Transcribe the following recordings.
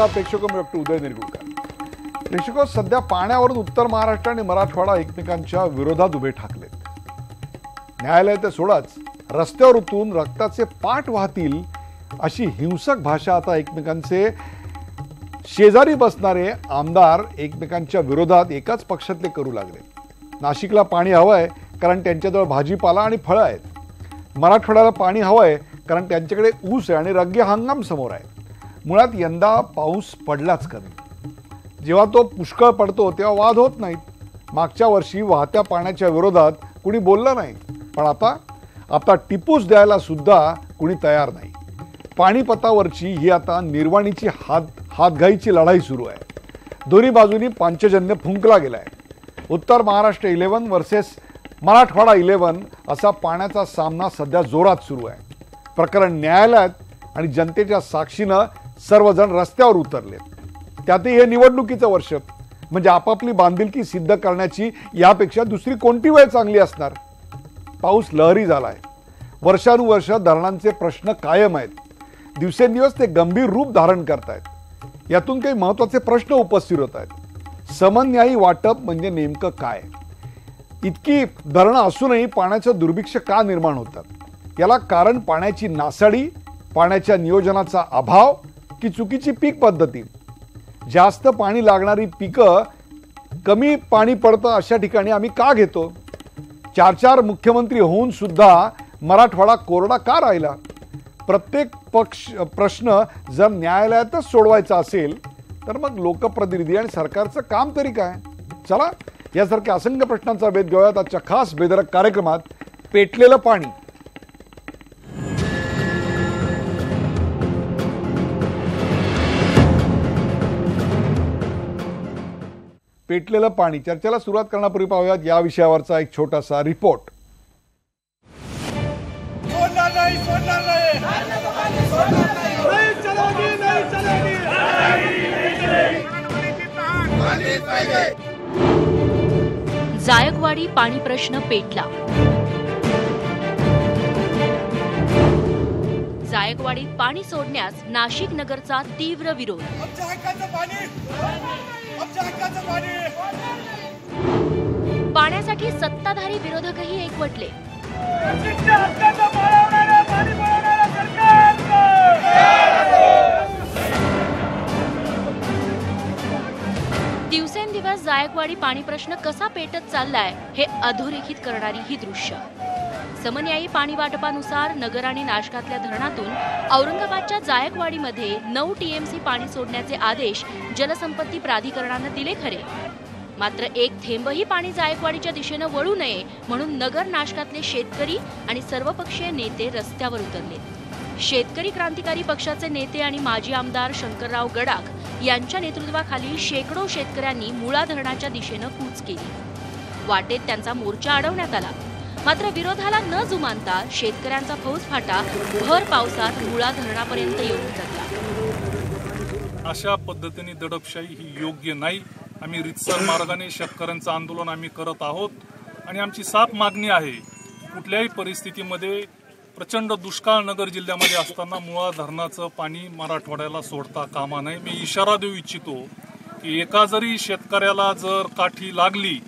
नमस्कार प्रेक्षको, मी डॉक्टर उदय निरगुडकर। प्रेक्षको, सध्या पाण्यावरून उत्तर महाराष्ट्र आणि मराठवाडा एकमेकांच्या विरोधात उभे ठाकलेत। न्यायालय तर सोडाच, रस्त्यावर उतरून रक्ताचे पाठ वाहतील अशी हिंसक भाषा आता एकमेकांचे शेजारी बसणारे आमदार एकमेकांच्या विरोधात एकाच पक्षातले करू लागले। नाशिकला पाणी हवंय कारण त्यांच्याजवळ भाजीपाला आणि फळं आहेत। मराठवाड्याला पाणी हवंय कारण त्यांच्याकडे ऊस आहे आणि रग्गे हंगाम समोर आहे। मुळात यंदा पाऊस पडलाच कमी। जेव्हा तो पुष्कळ पडतो तेव्हा वाद होत नाहीत। मागच्या वर्षी वाहत्या पाण्याच्या विरोधात कुणी बोललं नाही, पण आता टिपूस द्यायला सुद्धा कुणी तयार नाही। पाणीपतावरची ही आता निर्वाणीची हातघाईची लढाई सुरू आहे। दोन्ही बाजूनी पांचजन्य फुंकला गेलाय। उत्तर महाराष्ट्र 11 वर्सेस मराठवाडा 11 असा पाण्याचा सामना सध्या जोरात सुरू आहे। प्रकरण न्यायालयात आणि जनतेच्या साक्षीनं सर्वजण रस्त्यावर उतरले। त्यातही हे निवडणुकीचं वर्ष, म्हणजे आपापली बांधिलकी सिद्ध करण्याची यापेक्षा दुसरी कोणती वेळ चांगली असणार। पाऊस लहरी झालाय। वर्षानुवर्ष धरणांचे प्रश्न कायम आहेत। दिवसेंदिवस ते गंभीर रूप धारण करतायत। यातून काही महत्त्वाचे प्रश्न उपस्थित होत आहेत। समन्यायी वाटप म्हणजे नेमकं काय? इतकी धरणं असूनही पाण्याचं दुर्भिक्ष का निर्माण होतं? याला कारण पाण्याची नासाडी, पाण्याच्या नियोजनाचा अभाव की चुकीची पीक पद्धती? जास्त पाणी लागणारी पिकं कमी पाणी पडतं अशा ठिकाणी आम्ही का घेतो? 4 मुख्यमंत्री होऊन सुद्धा मराठवाडा कोरडा का राहिला? प्रत्येक प्रश्न जर न्यायालयातच सोडवायचा असेल तर मग लोकप्रतिनिधी आणि सरकारचं काम तरी काय? चला, यासारख्या असंख्य प्रश्नांचा वेध घेऊयात आजच्या खास बेधडक कार्यक्रमात पेटलेलं पाणी। पेटलेलं पाणी चर्चेला सुरुवात करण्यापूर्वी पाहूयात या विषयावरचा एक छोटासा रिपोर्ट। जायकवाडी पाणी प्रश्न पेटला। जायकवाडीत पाणी सोडण्यास नाशिक नगरचा तीव्र विरोध। पाण्यासाठी सत्ताधारी विरोधकही एकवटले। दिवसेंदिवस जायकवाडी पाणी प्रश्न कसा पेटत चाललाय हे अधोरेखित करणारी ही दृश्य। समन्यायी पाणी वाटपानुसार नगर आणि नाशकातल्या धरणातून औरंगाबादच्या जायकवाडीमध्ये 9 टीएमसी पाणी सोडण्याचे आदेश जलसंपत्ती प्राधिकरणाने दिले खरे, मात्र एक थेंबही पाणी जायकवाडीच्या दिशेने वळू नये म्हणून नगर नाशकातले शेतकरी आणि सर्वपक्षीय नेते रस्त्यावर उतरले। शेतकरी क्रांतिकारी पक्षाचे नेते आणि माजी आमदार शंकरराव गडाख यांच्या नेतृत्वाखाली शेकडो शेतकऱ्यांनी मुळा धरणाच्या दिशेने कूच केली। वाटेत त्यांचा मोर्चा अडवण्यात आला, मात्र विरोधाला न जुमानता शेतकऱ्यांचा फौजफाटा भर पावसात मुळा धरणापर्यंत येऊन धरला। अशा पद्धतीने दडपशाही ही योग्य नाही। आम्ही रितसर मार्गाने शेतकऱ्यांचं आंदोलन आम्ही करत आहोत आणि आमची साफ मागणी आहे, कुठल्याही परिस्थितीमध्ये प्रचंड दुष्काळ नगर जिल्ह्यामध्ये असताना मुळा धरणाचं पाणी मराठवाड्याला सोडता कामा नये। मी इशारा देऊ इच्छितो की एका जरी शेतकऱ्याला जर काठी लागली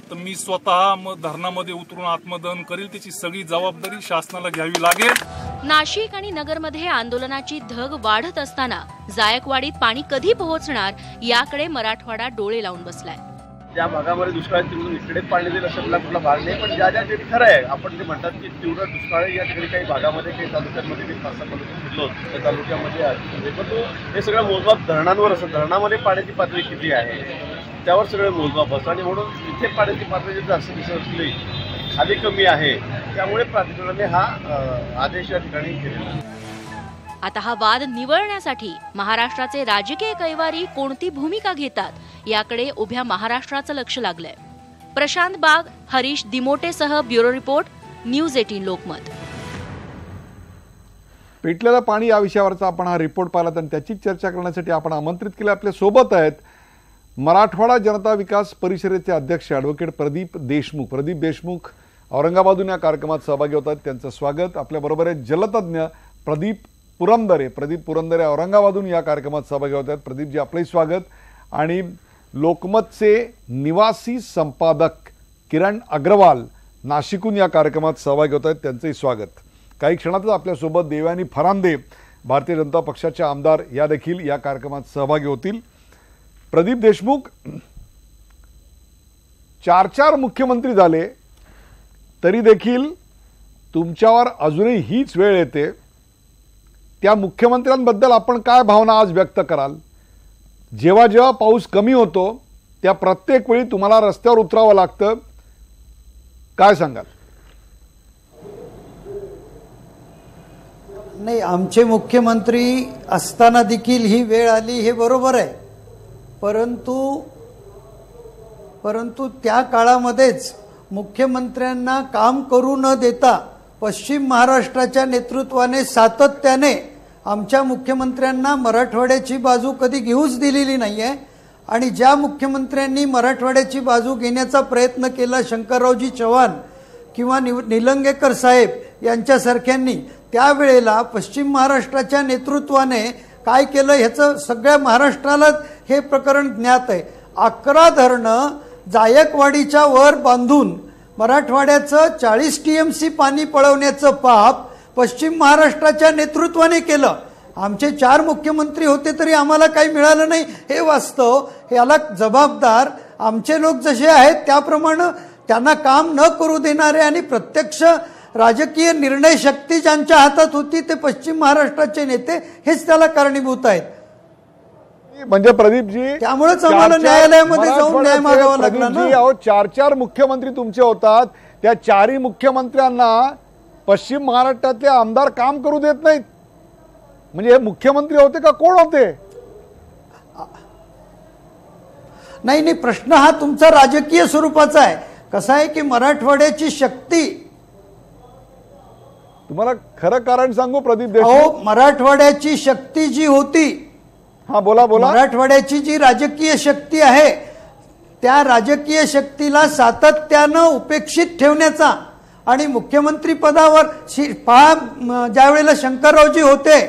तर मी स्वतः धरणामध्ये उतरून आत्मदहन करील। त्याची सगळी जबाबदारी शासनाला घ्यावी लागेल। नाशिक आणि नगरमध्ये आंदोलनाची धग वाढत असताना जायकवाडीत पाणी कधी पोहोचणार याकडे मराठवाडा डोळे लावून बसलाय। ज्या भागामध्ये दुष्काळ तिकडून इकडे पाणी दिलं असेल कुठला भाग नाही, पण ज्या ठिकाणी खरं आहे आपण ते म्हणतात की तीव्र दुष्काळ या ठिकाणी काही भागामध्ये काही तालुक्यांमध्ये मी 5-6 फिरलो त्या तालुक्यामध्ये पण तो हे सगळं मोजमाप धरणांवर असतं। धरणामध्ये पाण्याची पातळी किती आहे त्यावर सगळं मोजमाप असतं आणि म्हणून इथे पाण्याची पातळी जास्त दिसत असली खाली कमी आहे, त्यामुळे प्राधिकरणाने हा आदेश या ठिकाणी केलेला आहे। आता हा वाद निवळण्यासाठी महाराष्ट्राचे राजकीय कैवारी कोणती भूमिका घेतात याकडे उभ्या महाराष्ट्राचं लक्ष लागलंय। प्रशांत बाग, हरीश दिमोटेसह ब्युरो रिपोर्ट, न्यूज 18 लोकमत। पेटलेलं पाणी या विषयावरचा आपण हा रिपोर्ट पाहिला आणि त्याची चर्चा करण्यासाठी आपण आमंत्रित केले। आपल्या सोबत आहेत मराठवाडा जनता विकास परिषदेचे अध्यक्ष ॲडव्होकेट प्रदीप देशमुख औरंगाबादून या कार्यक्रमात सहभागी होतात। त्यांचं स्वागत। आपल्या बरोबर आहे जलतज्ञ प्रदीप पुरंदरे, प्रदीप पुरंदरे औरंगाबादहून या कार्यक्रमात सहभागी होत आहेत. प्रदीपजी, आपलंही स्वागत. आणि लोकमतचे निवासी संपादक किरण अग्रवाल नाशिकहून या कार्यक्रमात सहभागी होत आहेत, त्यांचंही स्वागत. काही क्षणातच आपल्यासोबत देवयानी फरांदे, भारतीय जनता पक्षाचे आमदार, या देखील या कार्यक्रमात सहभागी होतील. प्रदीप देशमुख, 4 मुख्यमंत्री झाले तरी देखील तुमच्यावर अजूनही हीच वेळ येते. त्या मुख्यमंत्र्यांबद्दल आपण काय भावना आज व्यक्त कराल? जेव्हा जेव्हा पाऊस कमी होतो त्या प्रत्येक वेळी तुम्हाला रस्त्यावर उतरावं लागतं, काय सांगाल? नाही, आमचे मुख्यमंत्री असताना देखील ही वेळ आली, हे बरोबर आहे. परंतु त्या काळामध्येच मुख्यमंत्र्यांना काम करू न देता पश्चिम महाराष्ट्राच्या नेतृत्वाने सातत्याने आमच्या मुख्यमंत्र्यांना मराठवाड्याची बाजू कधी घेऊच दिलेली नाहीये. आणि ज्या मुख्यमंत्र्यांनी मराठवाड्याची बाजू घेण्याचा प्रयत्न केला, शंकररावजी चव्हाण किंवा निलंगेकर साहेब यांच्यासारख्यांनी, त्यावेळेला पश्चिम महाराष्ट्राच्या नेतृत्वाने काय केलं ह्याचं सगळ्या महाराष्ट्राला हे प्रकरण ज्ञात आहे. 11 धरणं जायकवाडीच्या वर बांधून मराठवाड्याचं 40 TMC पाणी पळवण्याचं पाप पश्चिम महाराष्ट्राच्या नेतृत्वाने केलं. आमचे 4 मुख्यमंत्री होते तरी आम्हाला काही मिळालं नाही, हे वास्तव. याला जबाबदार आमचे लोक जसे आहेत त्याप्रमाणे त्यांना काम न करू देणारे आणि प्रत्यक्ष राजकीय निर्णय शक्ती ज्यांच्या हातात होती ते पश्चिम महाराष्ट्राचे नेते हेच त्याला कारणीभूत आहेत. म्हणजे प्रदीपजी, त्यामुळेच आम्हाला न्यायालयामध्ये जाऊन न्याय मागावा लागला ना. 4 मुख्यमंत्री तुमचे होतात, त्या 4ही मुख्यमंत्र्यांना पश्चिम महाराष्ट्रातले आमदार काम करू देत नाहीत. म्हणजे हे मुख्यमंत्री होते का कोण होते? नाही, प्रश्न हा तुमचा राजकीय स्वरूपाचा आहे. कसं आहे की मराठवाड्याची शक्ती, तुम्हाला खरं कारण सांगू प्रदीप देशमुख, मराठवाड्याची शक्ती जी होती, हा बोला. मराठवाड्याची जी राजकीय शक्ती आहे त्या राजकीय शक्तीला सातत्यानं उपेक्षित ठेवण्याचा आणि मुख्यमंत्री पदावर ज्यावेळेला शंकररावजी होते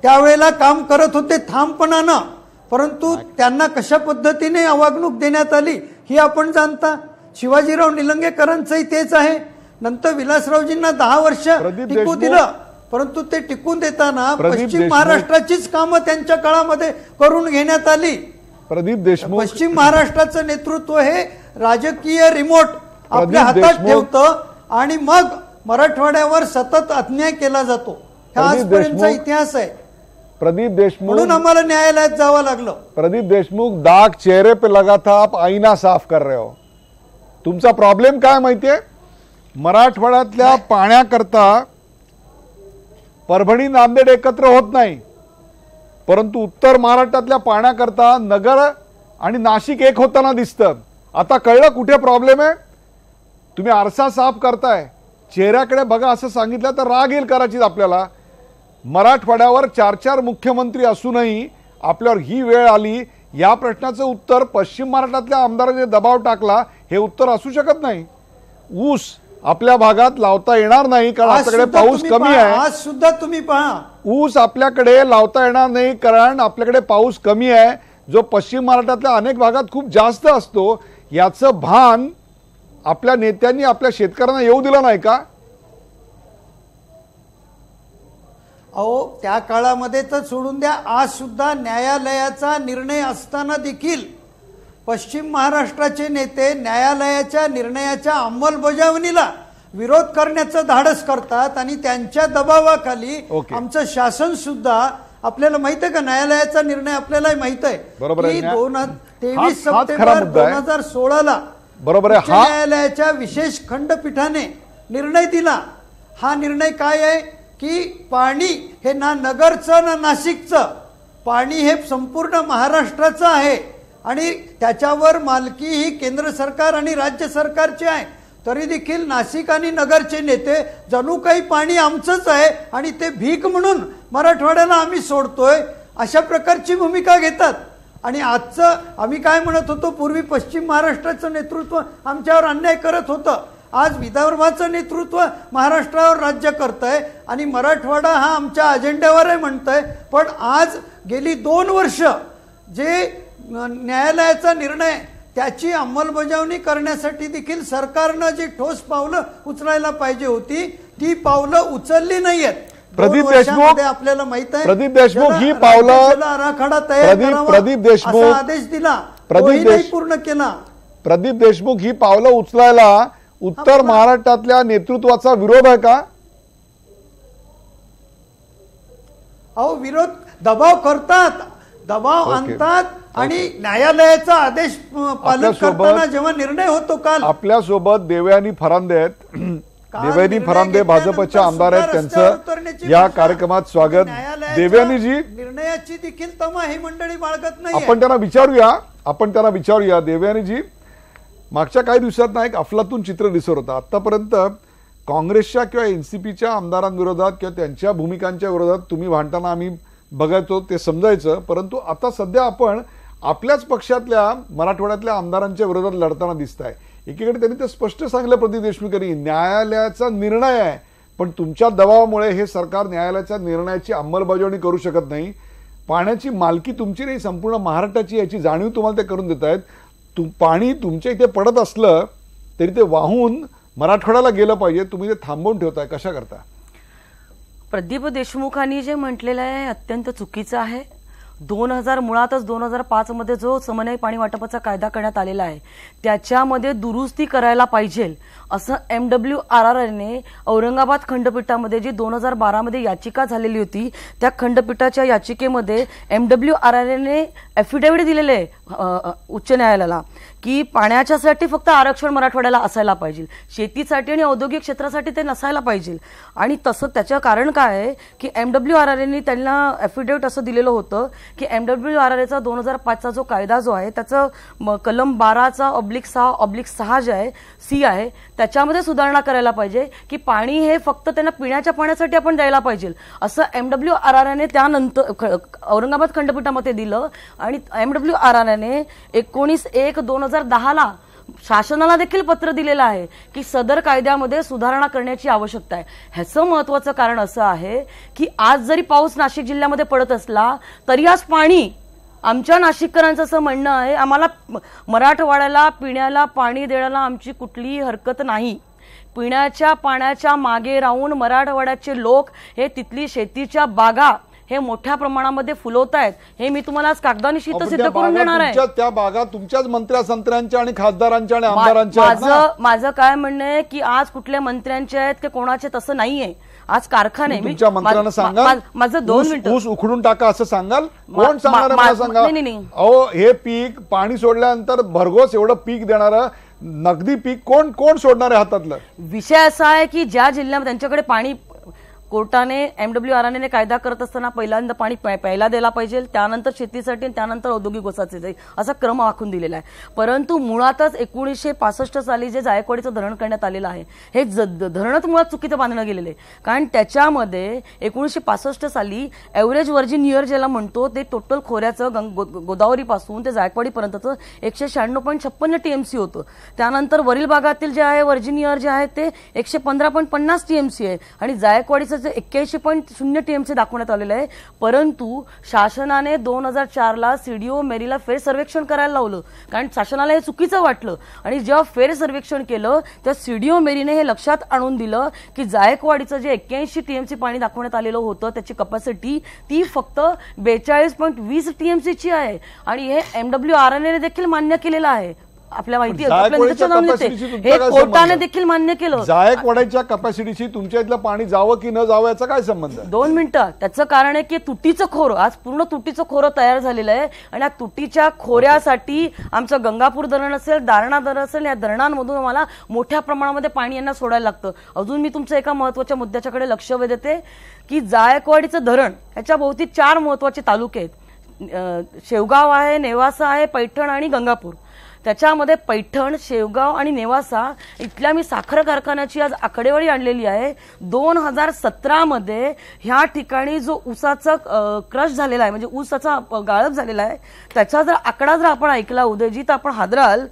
त्यावेळेला काम करत होते ठामपणानं, परंतु त्यांना कशा पद्धतीने वागणूक देण्यात आली ही आपण जाणता. शिवाजीराव निलंगेकरांचंही तेच आहे. नंतर विलासरावजींना 10 वर्ष टिकू दिलं, परंतु ते टिकून देताना पश्चिम महाराष्ट्राचीच कामं त्यांच्या काळामध्ये करून घेण्यात आली. प्रदीप देशमुख, पश्चिम महाराष्ट्राचं नेतृत्व हे राजकीय रिमोट आपल्या हातात ठेवतं आणि मग मराठवाड्यावर सतत अन्याय केला जातो. हा आजपर्यंतचा इतिहास आहे. प्रदीप देशमुख, म्हणून आम्हाला न्यायालयात जावं लागलं. प्रदीप देशमुख, दाग चेहरे पे लगा था, आप आईना साफ कर रहे हो. तुमचा प्रॉब्लेम काय माहितीये? मराठवाड्यातल्या पाण्याकरता परभणी नांदेड एकत्र होत नाही, परंतु उत्तर महाराष्ट्रातल्या पाण्याकरता नगर आणि नाशिक एक होताना दिसतं. आता कळलं कुठे प्रॉब्लेम आहे? तुम्ही आरसा साफ करताय, चेहऱ्याकडे बघा असं सांगितलं तर राग येईल कदाचित आपल्याला. मराठवाड्यावर 4 मुख्यमंत्री असूनही आपल्यावर ही वेळ आली, या प्रश्नाचं उत्तर पश्चिम महाराष्ट्रातल्या आमदारांनी दबाव टाकला, हे उत्तर असू शकत नाही. ऊस आपल्या भागात लावता येणार नाही कारण आपल्याकडे पाऊस कमी आहे. आज सुद्धा तुम्ही पहा, ऊस आपल्याकडे लावता येणार नाही कारण आपल्याकडे पाऊस कमी आहे, जो पश्चिम महाराष्ट्रातल्या अनेक भागात खूप जास्त असतो. याचं भान आपल्या नेत्यांनी आपल्या शेतकऱ्यांना येऊ दिलं नाही का? त्या काळामध्ये तर सोडून द्या, आज सुद्धा न्यायालयाचा निर्णय असताना देखील पश्चिम महाराष्ट्राचे नेते न्यायालयाच्या निर्णयाच्या अंमलबजावणीला विरोध करण्याचं धाडस करतात आणि त्यांच्या दबावाखाली आमचं शासन सुद्धा, आपल्याला माहित आहे का न्यायालयाचा निर्णय आपल्यालाही माहित आहे की 23 सप्टेंबर 2016 न्यायालयाच्या विशेष खंडपीठाने निर्णय दिला. हा निर्णय काय आहे की पाणी हे ना नगरचं ना नाशिकचं, पाणी हे संपूर्ण महाराष्ट्राचं आहे आणि त्याच्यावर मालकी ही केंद्र सरकार आणि राज्य सरकारची आहे. तरी देखील नाशिक आणि नगरचे नेते जणू काही पाणी आमचंच आहे आणि ते भीक म्हणून मराठवाड्याला आम्ही सोडतोय अशा प्रकारची भूमिका घेतात. आणि आजचं आम्ही काय म्हणत होतो, पूर्वी पश्चिम महाराष्ट्राचं नेतृत्व आमच्यावर अन्याय करत होतं, आज विदर्भाचं नेतृत्व महाराष्ट्रावर राज्य करतंय आणि मराठवाडा हा आमच्या अजेंड्यावर आहे म्हणतंय, पण आज गेली 2 वर्ष जे न्यायालयाचा निर्णय त्याची अंमलबजावणी करण्यासाठी देखील सरकारनं जी ठोस पावलं उचलायला पाहिजे होती ती पावलं उचलली नाहीयेत. प्रदीप देशमुख आपल्याला माहित आहे, प्रदीप देशमुख ही पावलं आराखडा तयार करावा प्रदीप देशमुख असा आदेश दिला, तोही पूर्ण केला. प्रदीप देशमुख ही पावलं उचलायला उत्तर महाराष्ट्रातल्या नेतृत्वाचा विरोध आहे का? अहो विरोध दबाव करतात, दबाव आणतात आणि न्यायालयाचा आदेश पालन करताना जेव्हा निर्णय होतो काल आपल्यासोबत देवयानी फरांदे आहेत. देवयानी फरांदे भाजपच्या आमदार आहेत, त्यांचं या कार्यक्रमात स्वागत. देवयानीजी, निर्णयाची देखील तमा ही मंडळी बाळगत नाही. आपण त्यांना विचारूया. देवयानीजी, मागच्या काही दिवसात ना एक अफलातून चित्र दिसत होतं. आतापर्यंत काँग्रेसच्या किंवा एनसीपीच्या आमदारांविरोधात किंवा त्यांच्या भूमिकांच्या विरोधात तुम्ही भांडताना आम्ही बघायचो, ते समजायचं. परंतु आता सध्या आपण आपल्याच पक्षातल्या मराठवाड्यातल्या आमदारांच्या विरोधात लढताना दिसताय. एकीकडे त्यांनी ते स्पष्ट सांगितलं प्रदीप देशमुख यांनी, न्यायालयाचा निर्णय आहे पण तुमच्या दबावामुळे हे सरकार न्यायालयाच्या निर्णयाची अंमलबजावणी करू शकत नाही. पाण्याची मालकी तुमची नाही, संपूर्ण महाराष्ट्राची, याची जाणीव तुम्हाला ते करून देत आहेत. पाणी तुमच्या इथे पडत असलं तरी ते वाहून मराठवाड्याला गेलं पाहिजे, तुम्ही ते थांबवून ठेवताय, कशा करता? प्रदीप देशमुखांनी जे म्हटलेलं आहे अत्यंत चुकीचं आहे. मुळातच 2005 मध्ये जो समन्वय पाणी वाटपाचा कायदा करण्यात आलेला आहे त्याच्यामध्ये दुरुस्ती करायला पाहिजे असं MWRRने औरंगाबाद खंडपीठामध्ये जी 2012 मध्ये याचिका झालेली होती त्या खंडपीठाच्या याचिकेमध्ये MWRRने ॲफिडेव्हिट दिलेले उच्च न्यायालयाला की पाण्याच्यासाठी फक्त आरक्षण मराठवाड्याला असायला पाहिजे, शेतीसाठी आणि औद्योगिक क्षेत्रासाठी ते नसायला पाहिजे. आणि तसं त्याचं कारण काय आहे की MWRRने त्यांना ॲफिडेव्हिट असं दिलेलं होतं की MWRRचा 2005चा जो कायदा जो आहे त्याचं कलम 12/6/6 जे आहे सी आहे त्याच्यामध्ये सुधारणा करायला पाहिजे की पाणी हे फक्त त्यांना पिण्याच्या पाण्यासाठी आपण द्यायला पाहिजे असं MWRRने त्यानंतर औरंगाबाद खंडपीठामध्ये दिलं. आणि MWRRने 19/1/2010 शासनाला देखील पत्र दिलेलं आहे की सदर कायद्यामध्ये सुधारणा करण्याची आवश्यकता आहे. ह्याचं महत्वाचं कारण असं आहे की आज जरी पाऊस नाशिक जिल्ह्यामध्ये पडत असला तरी आज पाणी आमच्या नाशिककरांचं असं म्हणणं आहे आम्हाला मराठवाड्याला पिण्याला पाणी देण्याला आमची कुठलीही हरकत नाही. पिण्याच्या पाण्याच्या मागे राहून मराठवाड्याचे लोक हे तिथली शेतीच्या बागा हे मोठ्या प्रमाणामध्ये फुलवत आहेत. हे मी तुम्हाला आज कागदानिशी सिद्ध करून देणार आहे. त्या बागा तुमच्याच मंत्र्यांच्या आणि खासदारांच्या आणि आमदारांच्या. माझं काय म्हणणं आहे की आज कुठल्या मंत्र्यांचे आहेत की कोणाचे तसं नाहीये. आज कारखाने तुमच्या मंत्र्यांना सांगा माझं 2 मिनिटं ऊस उखडून टाका असं सांगाल. कोण सांगणार मला सांगा. अहो हे पीक पाणी सोडल्यानंतर भरघोस एवढं पीक देणारं नगदी पीक कोण सोडणार आहे हातातलं. विषय असा आहे की ज्या जिल्ह्यामध्ये त्यांच्याकडे पाणी कोर्टाने MWRRने कायदा करत असताना पहिल्यांदा पाणी प्यायला द्यायला पाहिजे, त्यानंतर शेतीसाठी, त्यानंतर औद्योगिक गोसाचे असा क्रम आखून दिलेला आहे. परंतु मुळातच 1965 साली जे जायकवाडीचं धरण करण्यात आलेलं आहे हे धरणच मुळात चुकीचं बांधलं गेलेलं आहे. कारण त्याच्यामध्ये 1965 साली एव्हरेज वर्जिन इयर ज्याला म्हणतो ते टोटल खोऱ्याचं गोदावरीपासून ते जायकवाडीपर्यंतचं 196.56 TMC होतं. त्यानंतर वरील भागातील जे आहे वर्जिन इयर जे आहे ते 115.50 TMC आहे आणि जायकवाडीचं 81.0 TMC दाखवण्यात आलेलं आहे. परंतु शासनाने 2004ला CDO मेरीला फेर सर्वेक्षण करायला लावलं कारण शासनाला हे चुकीचं वाटलं. आणि जेव्हा फेर सर्वेक्षण केलं तेव्हा CDO मेरीने हे लक्षात आणून दिलं की जायकवाडीचं जे 81 TMC पाणी दाखवण्यात आलेलं होतं त्याची कपॅसिटी ती फक्त 42.20 TMC ची आहे. आणि हे MWRRने देखील मान्य केलेलं आहे. आपल्या माहिती हे कोर्टाने देखील मान्य केलं. जायकवाडीच्या कपॅसिटीशी तुमच्या इथलं पाणी जावं की न जावं याचा काय संबंध? 2 मिनिटं. त्याचं कारण आहे की तुटीचं खोरं आज पूर्ण तुटीचं खोरं तयार झालेलं आहे आणि या तुटीच्या खोऱ्यासाठी आमचं गंगापूर धरण असेल, दारणा धरण असेल, या धरणांमधून आम्हाला मोठ्या प्रमाणामध्ये पाणी यांना सोडायला लागतं. अजून मी तुमच्या एका महत्वाच्या मुद्द्याच्याकडे लक्ष वेधते की जायकवाडीचं धरण याच्या भोवती 4 महत्वाचे तालुके आहेत. शेवगाव आहे, नेवासा आहे, पैठण आणि गंगापूर. त्याच्यामध्ये पैठण, शेवगाव आणि नेवासा इथल्या मी साखर कारखान्याची आज आकडेवारी आणलेली आहे. 2017 मध्ये ह्या ठिकाणी जो ऊसाचा क्रश झालेला आहे म्हणजे ऊसाचा गाळप झालेला आहे त्याचा जर आकडा जर आपण ऐकला उदयजी तर आपण हादराल.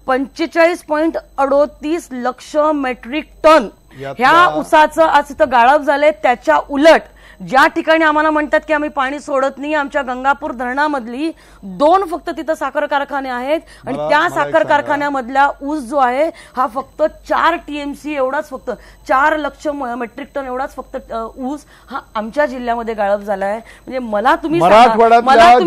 45.38 लक्ष मेट्रिक टन यातला- ह्या ऊसाचं आज इथं गाळप झालंय. त्याच्या उलट ज्या ठिकाणी आम्हाला म्हणतात की आम्ही पाणी सोडत नाही, आमच्या गंगापूर धरणामधली 2 फक्त तिथं साखर कारखाने आहेत आणि त्या साखर कारखान्यामधला ऊस जो आहे हा फक्त 4 TMC एवढाच, फक्त 4 लक्ष मेट्रिक टन एवढाच फक्त ऊस हा आमच्या जिल्ह्यामध्ये गाळप झालाय. म्हणजे मला तुम्ही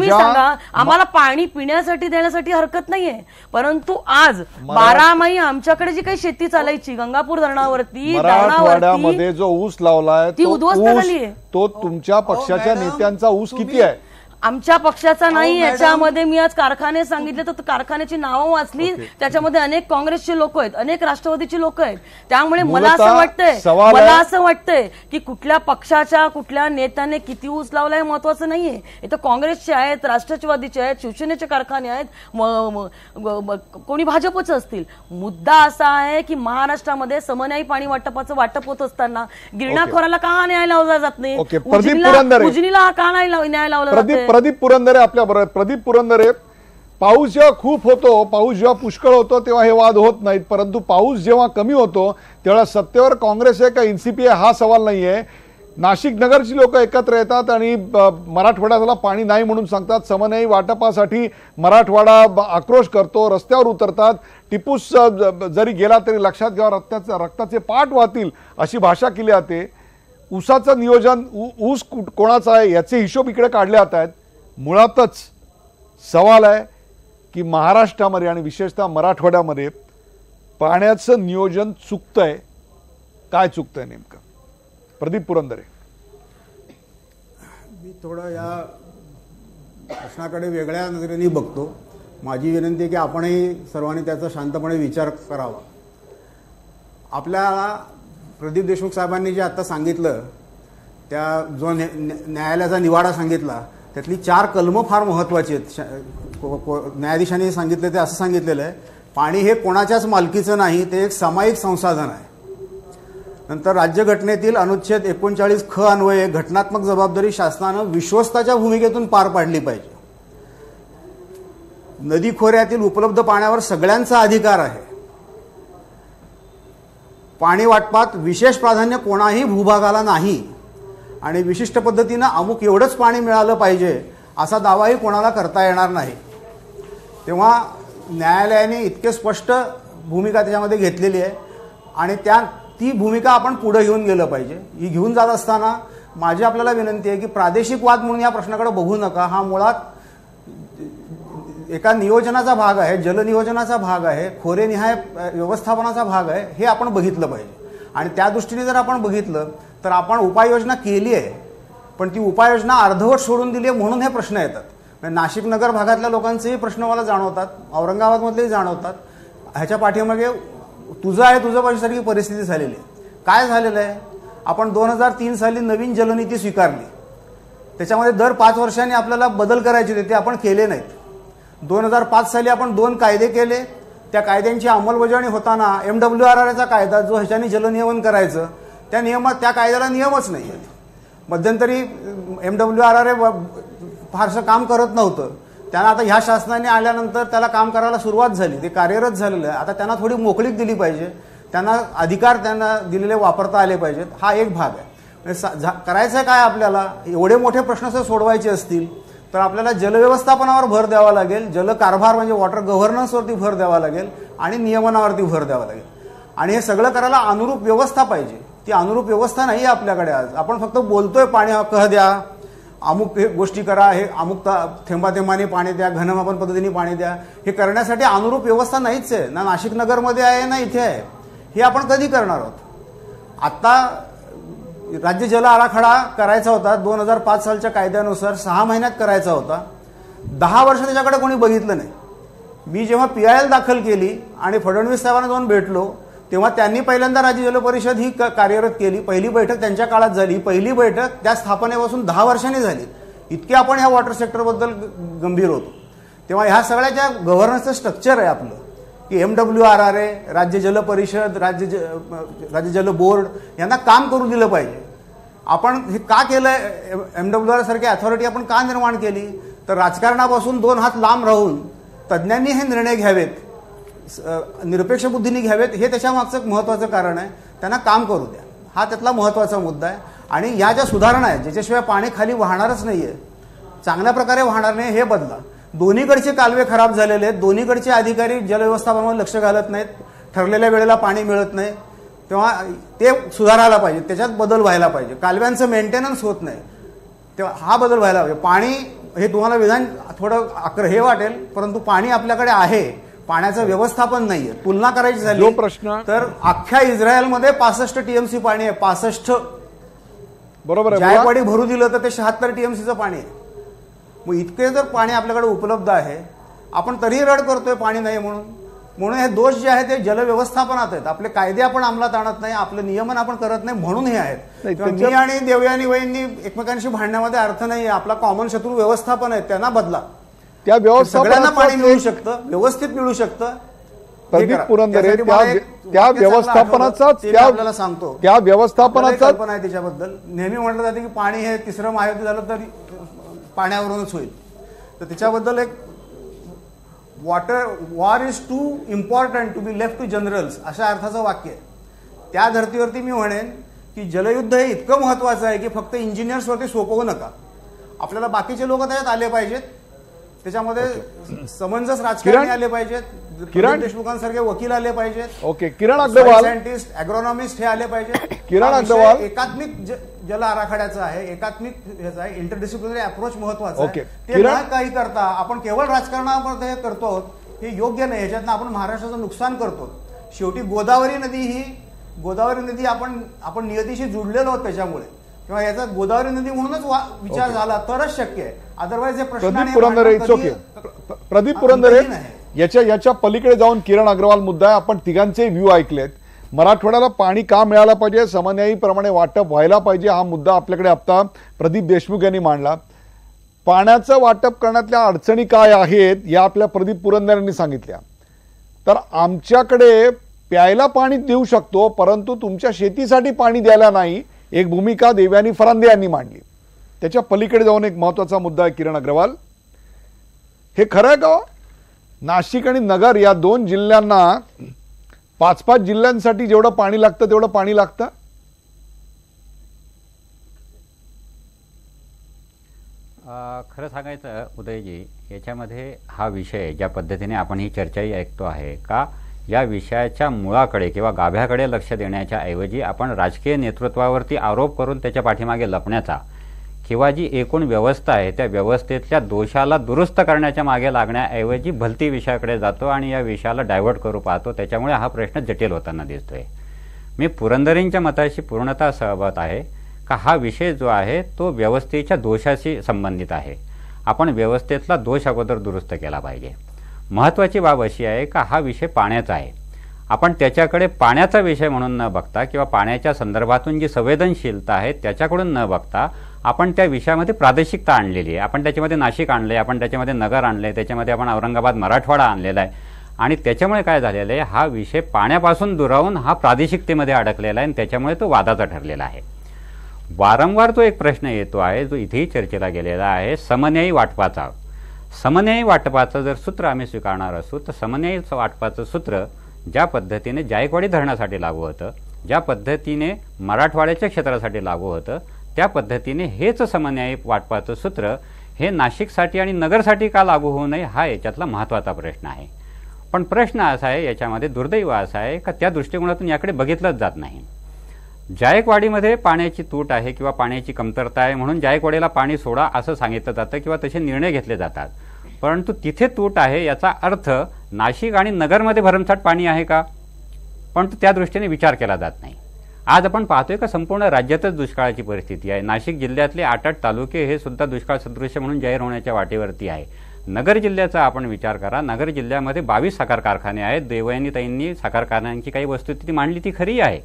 सांगा आम्हाला पाणी पिण्यासाठी देण्यासाठी हरकत नाहीये, परंतु आज 12 महिने आमच्याकडे जी काही शेती चालायची गंगापूर धरणावरती मराठवाड्यामध्ये जो ऊस लावलाय ती उद्ध्वस्त झालीये. तो तुमच्या पक्षाच्या नेत्यांचा ऊस किती आहे? आमच्या पक्षाचा नाही. याच्यामध्ये मी आज कारखाने सांगितले तर कारखान्याची नावं वाचली, त्याच्यामध्ये अनेक काँग्रेसचे लोक आहेत, अनेक राष्ट्रवादीचे लोक आहेत. त्यामुळे मला असं वाटतंय की कुठल्या पक्षाच्या कुठल्या नेत्याने किती ऊस लावलाय महत्वाचं नाहीये. इथं काँग्रेसचे आहेत, राष्ट्रवादीचे आहेत, शिवसेनेचे कारखाने आहेत, कोणी भाजपचे असतील. मुद्दा असा आहे की महाराष्ट्रामध्ये समन्यायी पाणी वाटपाचं वाटप होत असताना गिरणाखोराला का न्याय लावला जात नाही, उजनीला का न्याय लावला जात. प्रदीप पुरंदरे आपल्या बरोबर. प्रदीप पुरंदरे, पाऊस जेव्हा खूप होतो, पाऊस जेव्हा पुष्कळ होतो तेव्हा हे वाद होत नाहीत, परंतु पाऊस जेव्हा कमी होतो तेव्हा सत्तेवर काँग्रेस आहे का एनसीपी आहे हा सवाल नाहीये. नाशिक नगरची लोक एकत्र येतात आणि मराठवाड्याला पाणी नाही म्हणून सांगतात. समन्यायी वाटपासाठी मराठवाडा आक्रोश करतो, रस्त्यावर उतरतात. टिपूस जरी गेला तरी लक्षात घ्या रक्ताचे पाठ वाहतील अशी भाषा केली जाते. ऊसाचं नियोजन, ऊस कोणाचा आहे याचे हिशोब इकडे काढले जात आहेत. मुळातच सवाल आहे की महाराष्ट्रामध्ये आणि विशेषतः मराठवाड्यामध्ये पाण्याचं नियोजन चुकतंय. काय चुकतंय नेमकं? प्रदीप पुरंदरे. मी थोडं या प्रश्नाकडे वेगळ्या नजरेने बघतो. माझी विनंती आहे की आपणही सर्वांनी त्याचा शांतपणे विचार करावा. आपल्याला प्रदीप देशमुख साहेबांनी जे आता सांगितलं, त्या जो न्यायालयाचा निवाडा सांगितला त्यातली 4 कलमं फार महत्त्वाची आहेत. न्यायाधीशांनी सांगितलं ते असं सांगितलेलं आहे, पाणी हे कोणाच्याच मालकीचं नाही, ते एक सामायिक संसाधन आहे. नंतर राज्यघटनेतील अनुच्छेद 39 ख अन्वये घटनात्मक जबाबदारी शासनानं विश्वस्ताच्या भूमिकेतून पार पाडली पाहिजे. नदी खोऱ्यातील उपलब्ध पाण्यावर सगळ्यांचा अधिकार आहे. पाणी वाटपात विशेष प्राधान्य कोणाही भूभागाला नाही आणि विशिष्ट पद्धतीनं अमुक एवढंच पाणी मिळालं पाहिजे असा दावाही कोणाला करता येणार नाही. तेव्हा न्यायालयाने इतके स्पष्ट भूमिका त्याच्यामध्ये घेतलेली आहे आणि ती भूमिका आपण पुढे घेऊन गेलं पाहिजे. ही घेऊन जात असताना माझी आपल्याला विनंती आहे की प्रादेशिक वाद म्हणून या प्रश्नाकडे बघू नका. हा मुळात एका नियोजनाचा भाग आहे, जलनियोजनाचा भाग आहे, खोरेनिहाय व्यवस्थापनाचा भाग आहे. हे आपण बघितलं पाहिजे आणि त्या दृष्टीने जर आपण बघितलं तर आपण उपाययोजना केली आहे, पण ती उपाययोजना अर्धवट सोडून दिली आहे म्हणून हे प्रश्न येतात. नाशिक नगर भागातल्या लोकांचेही प्रश्न मला जाणवतात, औरंगाबादमधलेही जाणवतात. ह्याच्या पाठीमागे तुझं आहे तुझं पैशासारखी परिस्थिती झालेली आहे. काय झालेलं आहे, आपण 2003 साली नवीन जलनीती स्वीकारली, त्याच्यामध्ये दर 5 वर्षांनी आपल्याला बदल करायचे होते, ते आपण केले नाहीत. 2005 साली आपण 2 कायदे केले, त्या कायद्यांची अंमलबजावणी होताना MWRRचा कायदा जो ह्याच्याने जलनियमन करायचं त्या कायद्याला नियमच नाही आहेत. मध्यंतरी MWRR फारसं काम करत नव्हतं, त्यांना आता ह्या शासनाने आल्यानंतर त्याला काम करायला सुरुवात झाली, ते कार्यरत झालेलं आहे. आता त्यांना थोडी मोकळीक दिली पाहिजे, त्यांना अधिकार त्यांना दिलेले वापरता आले पाहिजेत. हा एक भाग आहे. करायचं काय आपल्याला, एवढे मोठे प्रश्न जर सोडवायचे असतील तर आपल्याला जलव्यवस्थापनावर भर द्यावा लागेल, जलकारभार म्हणजे वॉटर गव्हर्नन्सवरती भर द्यावा लागेल आणि नियमनावरती भर द्यावा लागेल. आणि हे सगळं करायला अनुरूप व्यवस्था पाहिजे. ती अनुरूप व्यवस्था नाही आहे आपल्याकडे आज. आपण फक्त बोलतोय पाणी कह द्या, अमुक हे गोष्टी करा, हे अमुक थेंबाथेंबाने पाणी द्या, घनमापन पद्धतीने पाणी द्या. हे करण्यासाठी अनुरूप व्यवस्था नाहीच आहे, ना नाशिक नगरमध्ये आहे ना इथे आहे. हे आपण कधी करणार आहोत? आता राज्य जल आराखडा करायचा होता 2005 सालच्या कायद्यानुसार 6 महिन्यात करायचा होता. 10 वर्ष त्याच्याकडे कोणी बघितलं नाही. मी जेव्हा PIL दाखल केली आणि फडणवीस साहेबांना जाऊन भेटलो तेव्हा त्यांनी पहिल्यांदा राज्य जल परिषद ही कार्यरत केली. पहिली बैठक त्यांच्या काळात झाली. पहिली बैठक त्या स्थापनेपासून 10 वर्षांनी झाली. इतके आपण ह्या वॉटर सेक्टरबद्दल गंभीर होतो. तेव्हा ह्या सगळ्या ज्या गव्हर्नन्सचं स्ट्रक्चर आहे आपलं की MWRR आहे, राज्य जल परिषद, राज्य जल बोर्ड यांना काम करू दिलं पाहिजे. आपण हे का केलंय? MWRR सारखी अथॉरिटी आपण का निर्माण केली? तर राजकारणापासून 2 हात लांब राहून तज्ज्ञांनी हे निर्णय घ्यावेत निरपेक्ष बुद्धीने घ्यावेत, हे त्याच्या मागचं महत्वाचं कारण आहे. त्यांना काम करू द्या, हा त्यातला महत्वाचा मुद्दा आहे. आणि या ज्या सुधारणा आहेत ज्याच्याशिवाय पाणी खाली वाहणारच नाहीये, चांगल्या प्रकारे वाहणार नाही, हे बदला. दोन्हीकडचे कालवे खराब झालेले आहेत, दोन्हीकडचे अधिकारी जलव्यवस्थापनावर लक्ष घालत नाहीत, ठरलेल्या वेळेला पाणी मिळत नाही, तेव्हा ते सुधारायला पाहिजे, त्याच्यात बदल व्हायला पाहिजे. कालव्यांचं मेंटेनन्स होत नाही, तेव्हा हा बदल व्हायला पाहिजे. पाणी हे तुम्हाला विधान थोडं हे वाटेल, परंतु पाणी आपल्याकडे आहे, पाण्याचं व्यवस्थापन नाहीये. तुलना करायची झाली प्रश्न तर अख्ख्या इस्रायलमध्ये 65 TMC पाणी आहे, 65. बरोबर आहे. जायकवाडी भरू दिलं तर ते 76 TMCचं पाणी आहे. मग इतके जर पाणी आपल्याकडे उपलब्ध आहे, आपण तरीही रड करतोय पाणी नाही म्हणून. म्हणून हे दोष जे आहेत ते जलव्यवस्थापनात आहेत. आपले कायदे आपण अंमलात आणत नाही, आपलं नियमन आपण करत नाही, म्हणून हे आहेत. मी आणि देवयानी वहिनी एकमेकांशी भांडण्यामध्ये अर्थ नाही. आपला कॉमन शत्रू व्यवस्थापन आहे, त्यांना बदला. त्या सगळ्यांना पाणी मिळू शकतं, व्यवस्थित मिळू शकतं. प्रदीप पुरंदरे त्या व्यवस्थापनाचाच आपल्याला सांगतो, त्या व्यवस्थापनाचा कल्पना आहे त्याच्याबद्दल. नेहमी म्हटलं जाते की पाणी हे तिसरं महायुद्ध झालं तरी पाण्यावरूनच होईल. तर त्याच्याबद्दल एक war is too important to be left to generals अशा अर्थाचं वाक्य आहे. त्या धर्तीवरती मी म्हणेन की जलयुद्ध हे इतकं महत्वाचं आहे की फक्त इंजिनियर्सवरती सोपवू नका. आपल्याला बाकीचे लोक त्याच्यात आले पाहिजेत, त्याच्यामध्ये समंजस राजकारणी आले पाहिजेत, किरण देशमुखांसारखे वकील आले पाहिजेत. ओके, किरण अग्रवाल सायंटिस्ट, ॲग्रोनॉमिस्ट हे आले पाहिजेत. किरण अग्रवाल एकात्मिक जल आराखड्याचं आहे, एकात्मिक ह्याचा आहे, इंटरडिसिप्लिनरी अप्रोच महत्वाचा आहे. ते न काही करता आपण केवळ राजकारणामध्ये करतो आहोत, हे योग्य नाही. ह्याच्यातनं आपण महाराष्ट्राचं नुकसान करतो. शेवटी गोदावरी नदी आपण नियतीशी जुडलेलो आहोत त्याच्यामुळे, किंवा याचा गोदावरी नदी म्हणूनच विचार झाला तरच शक्य आहे. अदरवाईज हे प्रश्न. प्रदीप पुरंदरे याच्या पलीकडे जाऊन किरण अग्रवाल मुद्दा आहे. आपण तिघांचे व्ह्यू ऐकलेत. मराठवाड्याला पाणी का मिळालं पाहिजे, समन्यायीप्रमाणे वाटप व्हायला पाहिजे, हा मुद्दा आपल्याकडे आता प्रदीप देशमुख यांनी मांडला. पाण्याचं वाटप करण्यातल्या अडचणी काय आहेत या आपल्या प्रदीप पुरंदरे यांनी सांगितल्या. तर आमच्याकडे प्यायला पाणी देऊ शकतो, परंतु तुमच्या शेतीसाठी पाणी द्यायला नाही, एक भूमिका देवयानी फरांदे यांनी मांडली. त्याच्या पलीकडे जाऊन एक महत्वाचा मुद्दा आहे किरण अग्रवाल, हे खरं आहे का नाशिक आणि नगर या 2 जिल्ह्यांना 5-5 जिल्ह्यांसाठी जेवढं पाणी लागतं तेवढं पाणी लागतं? खरं सांगायचं उदयजी, याच्यामध्ये हा विषय ज्या पद्धतीने आपण ही चर्चाही ऐकतो आहे का, या विषयाच्या मुळाकडे किंवा गाभ्याकडे लक्ष देण्याच्या ऐवजी आपण राजकीय नेतृत्वावरती आरोप करून त्याच्या पाठीमागे लपण्याचा किंवा जी एकूण व्यवस्था आहे त्या व्यवस्थेतल्या दोषाला दुरुस्त करण्याच्या मागे लागण्याऐवजी भलती विषयाकडे जातो आणि या विषयाला डायव्हर्ट करू पाहतो. त्याच्यामुळे हा प्रश्न जटिल होताना दिसतोय. मी पुरंदरेंच्या मताशी पूर्णतः सहमत आहे का हा विषय जो आहे तो व्यवस्थेच्या दोषाशी संबंधित आहे. आपण व्यवस्थेतला दोष अगोदर दुरुस्त केला पाहिजे. महत्त्वाची बाब अशी आहे का हा विषय पाण्याचा आहे. आपण त्याच्याकडे पाण्याचा विषय म्हणून न बघता किंवा पाण्याच्या संदर्भातून जी संवेदनशीलता आहे त्याच्याकडून न बघता आपण त्या विषयामध्ये प्रादेशिकता आणलेली आहे. आपण त्याच्यामध्ये नाशिक आणले, आपण त्याच्यामध्ये नगर आणले, त्याच्यामध्ये आपण औरंगाबाद मराठवाडा आणलेला आहे. आणि त्याच्यामुळे काय झालेलं आहे, हा विषय पाण्यापासून दुरावून हा प्रादेशिकतेमध्ये अडकलेला आहे आणि त्याच्यामुळे तो वादाचा ठरलेला आहे. वारंवार तो एक प्रश्न येतो आहे जो इथेही चर्चेला गेलेला आहे, समन्यायी वाटपाचा. समन्यायी वाटपाचं जर सूत्र आम्ही स्वीकारणार असू तर समन्यायी वाटपाचं सूत्र ज्या पद्धतीने जायकवाडी धरणासाठी लागू होतं, ज्या पद्धतीने मराठवाड्याच्या क्षेत्रासाठी लागू होतं, त्या पद्धतीने हेच समन्यायी वाटपाचं सूत्र हे नाशिकसाठी आणि नगरसाठी का लागू होऊ नये हा याच्यातला महत्त्वाचा प्रश्न आहे. पण प्रश्न असा आहे, याच्यामध्ये दुर्दैव असा आहे का त्या दृष्टिकोनातून याकडे बघितलंच जात नाही. जायकवाडीमध्ये पाण्याची तूट आहे किंवा पाण्याची कमतरता आहे म्हणून जायकवाडीला पाणी सोडा असं सांगितलं जातं किंवा तसे निर्णय घेतले जातात. परंतु तिथे तूट आहे याचा अर्थ नाशिक आणि नगरमध्ये भरमसाठ पाणी आहे का, परंतु त्या दृष्टीने विचार केला जात नाही. आज आपण पाहतोय का संपूर्ण राज्यातच दुष्काळाची परिस्थिती आहे. नाशिक जिल्ह्यातले 8 तालुके हे सुद्धा दुष्काळ सदृश्य म्हणून जाहीर होण्याच्या वाटेवरती आहे. नगर जिल्ह्याचा आपण विचार करा, नगर जिल्ह्यामध्ये 22 साखर कारखाने आहेत. देवयानीताईंनी साखर कारखान्यांची काही वस्तुस्थिती मांडली ती खरी आहे,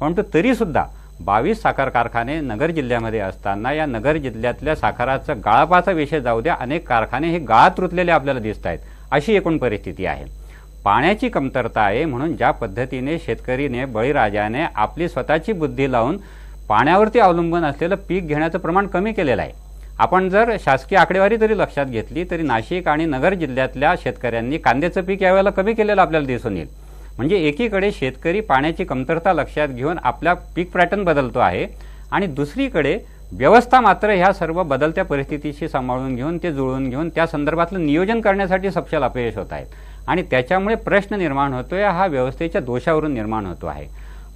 परंतु तरीसुद्धा 22 साखर कारखाने नगर जिल्ह्यामध्ये असताना या नगर जिल्ह्यातल्या साखराचा गाळपाचा विषय जाऊ द्या, अनेक कारखाने हे गाळात रुतलेले आपल्याला दिसत आहेत. अशी एकूण परिस्थिती आहे. पाण्याची कमतरता आहे म्हणून ज्या पद्धतीने शेतकरीने बळीराजाने आपली स्वतःची बुद्धी लावून पाण्यावरती अवलंबून असलेलं पीक घेण्याचं प्रमाण कमी केलेलं आहे. आपण जर शासकीय आकडेवारी तरी लक्षात घेतली तरी नाशिक आणि नगर जिल्ह्यातल्या शेतकऱ्यांनी कांद्याचं पीक यावेळेला कमी केलेलं आपल्याला दिसून येईल. म्हणजे एकीकडे शेतकरी पाण्याची कमतरता लक्षात घेऊन आपला पीक पॅटर्न बदलतो आहे आणि दुसरीकडे व्यवस्था मात्र ह्या सर्व बदलत्या परिस्थितीशी सांभाळून घेऊन ते जुळवून घेऊन त्या संदर्भातलं नियोजन करण्यासाठी सपशेल अपयश होत आहेत आणि त्याच्यामुळे प्रश्न निर्माण होतोय हा व्यवस्थेच्या दोषावरून निर्माण होतो आहे.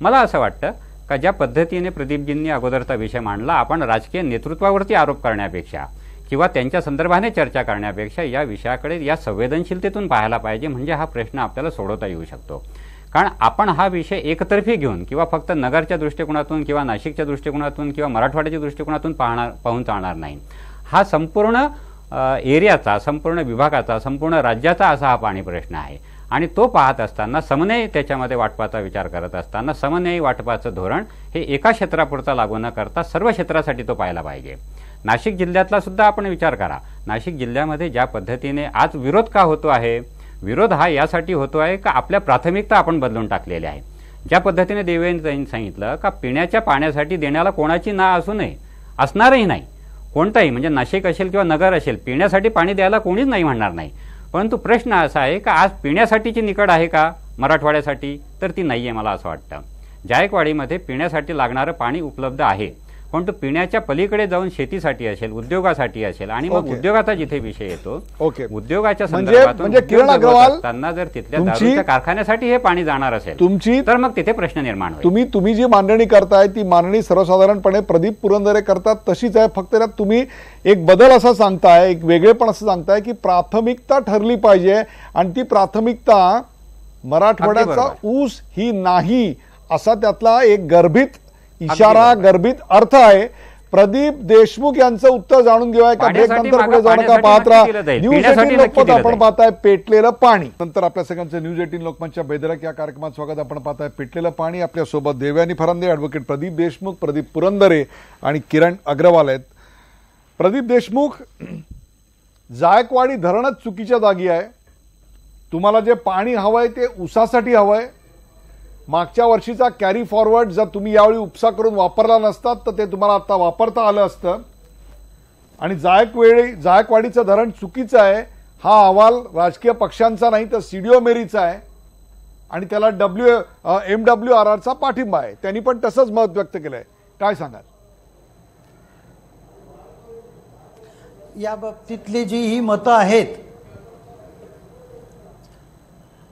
मला असं वाटतं का ज्या पद्धतीने प्रदीपजींनी अगोदरचा विषय मांडला, आपण राजकीय नेतृत्वावरती आरोप करण्यापेक्षा किंवा त्यांच्या संदर्भाने चर्चा करण्यापेक्षा या विषयाकडे या संवेदनशीलतेतून पाहायला पाहिजे. म्हणजे हा प्रश्न आपल्याला सोडवता येऊ शकतो. कारण आपण हा विषय एकतर्फी घेऊन किंवा फक्त नगरच्या दृष्टिकोनातून किंवा नाशिकच्या दृष्टिकोनातून किंवा मराठवाड्याच्या दृष्टिकोनातून पाहून चालणार नाही. हा संपूर्ण एरियाचा, संपूर्ण विभागाचा, संपूर्ण राज्याचा असा हा पाणी प्रश्न आहे आणि तो पाहत असताना समन्वय त्याच्यामध्ये वाटपाचा विचार करत असताना समन्वयी वाटपाचं धोरण हे एका क्षेत्रापुरता लागू न करता सर्व क्षेत्रासाठी तो पाहायला पाहिजे. नाशिक जिल्ह्यातला सुद्धा आपण विचार करा. नाशिक जिल्ह्यामध्ये ज्या पद्धतीने आज विरोध का होतो आहे, विरोध हा यासाठी होतो आहे का आपल्या प्राथमिकता आपण बदलून टाकलेल्या आहे. ज्या पद्धतीने देवेंद्रजींनी सांगितलं का पिण्याच्या पाण्यासाठी देण्याला कोणाची ना असू नये, असणारही नाही कोणताही, म्हणजे नाशिक असेल किंवा नगर असेल, पिण्यासाठी पाणी द्यायला कोणीच नाही म्हणणार नाही. परंतु प्रश्न असा आहे का आज पिण्यासाठीची निकड आहे का मराठवाड्यासाठी, तर ती नाही आहे. मला असं वाटतं जायकवाडीमध्ये पिण्यासाठी लागणारं पाणी उपलब्ध आहे, परंतु पिण्याच्या पलीकडे जाऊन शेतीसाठी असेल, उद्योगासाठी असेल आणि मग उद्योगाचा जिथे विषय येतो उद्योगाच्या संदर्भातून किरण अग्रवाल त्यांना जर तिथल्या दारूच्या कारखान्यासाठी हे पाणी जाणार असेल तुमची तर मग तिथे प्रश्न निर्माण होईल. तुम्ही जी मांडणी करताय ती मांडणी सर्वसाधारणपणे प्रदीप पुरंदरे करतात तशीच आहे, फक्त त्यात तुम्ही एक बदल असा सांगताय, एक वेगळेपण असं सांगताय की प्राथमिकता ठरली पाहिजे आणि ती प्राथमिकता मराठवाड्याचा ऊस ही नाही असा त्यातला एक गर्भित इशारा, गर्भित अर्थ आहे. प्रदीप देशमुख यांचं उत्तर जाणून घेऊया का ब्रेक नंतर पुढे जाऊ नका, पाहत राहा न्यूज 18 लोकमत. आपण पाहताय पेटलेलं पाणी. नंतर आपल्या सगळ्यांचं न्यूज 18 लोकमतच्या बेधडक या कार्यक्रमात स्वागत. आपण पाहताय पेटलेलं पाणी. आपल्यासोबत देवयानी फरांदे, ॲडव्होकेट प्रदीप देशमुख, प्रदीप पुरंदरे आणि किरण अग्रवाल आहेत. प्रदीप देशमुख, जायकवाडी धरणच चुकीच्या जागी आहे. तुम्हाला जे पाणी हवंय ते ऊसासाठी हवंय. मागच्या वर्षीचा कॅरी फॉरवर्ड जर तुम्ही यावेळी उपसा करून वापरला नसतात तर ते तुम्हाला आता वापरता आलं असतं. आणि जायकवाडीचं धरण चुकीचं आहे हा अहवाल राजकीय पक्षांचा नाही तर सीडीओ मेरीचा आहे आणि त्याला MWRRचा पाठिंबा आहे. त्यांनी पण तसंच मत व्यक्त केलंय. काय सांगाल या बाबतीतली जी ही मतं आहेत,